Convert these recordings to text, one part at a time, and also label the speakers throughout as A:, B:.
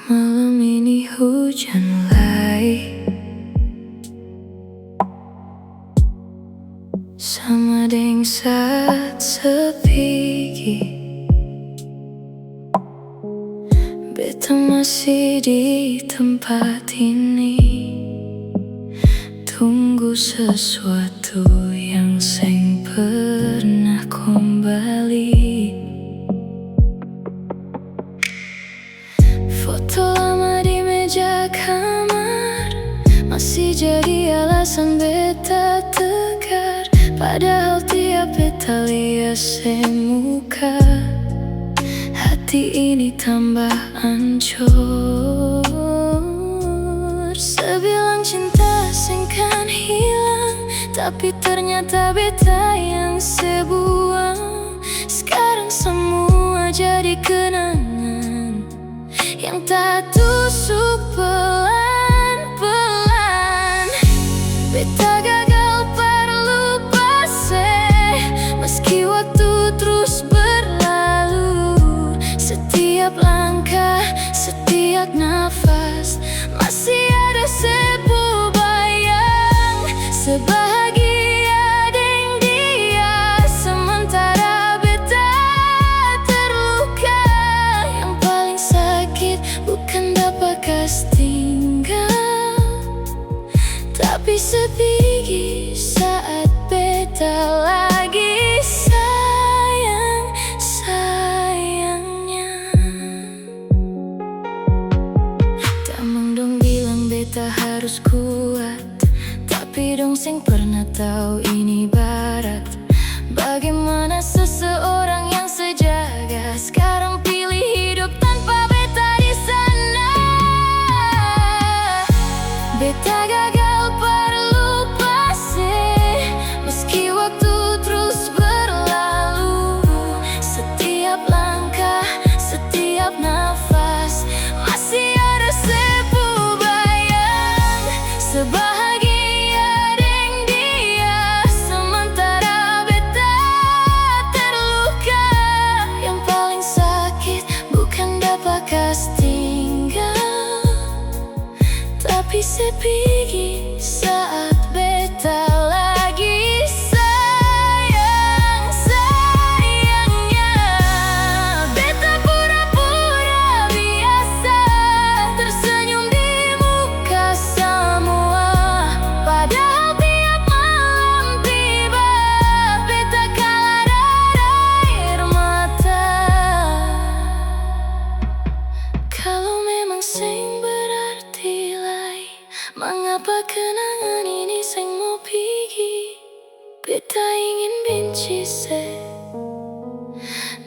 A: Malam ini hujan mulai, sama deng saat sepi. Beta masih di tempat ini, tunggu sesuatu yang seng pernah kembali. Foto lama di meja kamar masih jadi alasan beta tegar, padahal tiap beta lihat semuka, hati ini tambah hancur. Sebilang cinta sengkan hilang, tapi ternyata beta yang sebuang. Sekarang semua jadi kenangan yang tak tusuk pelan-pelan. Beta gagal perlu pase, meski waktu terus berlalu. Setiap langkah, setiap nafas, masih ada sebuah bayang. Sebahagia deng dia, sementara beta terluka. Yang paling sakit bukan dapat kas tinggal, tapi sepigi saat beta lagi sayang-sayangnya. Damang dong bilang beta harus kuat, tapi dong seng pernah tahu ini barat. Bagaimana seseorang yang sejaga sekarang pilih hidup tanpa beta di sana. Beta gagal perlu pase, meski waktu terus berlalu. Setiap langkah, setiap nafas, masih ada sebuah bayang. Sebahagia deng dia, sementara beta terluka. Yang paling sakit bukan dapat kas tinggal, tapi sepigi saat beta lagi sayang-sayangnya. Beta pura-pura biasa, tersenyum di muka semua, padahal tiap malam tiba beta kalah air mata. Kalau memang seng berarti lain, mengapa kenangan ini seng mau pergi? Beta ingin benci se,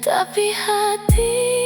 A: tapi hati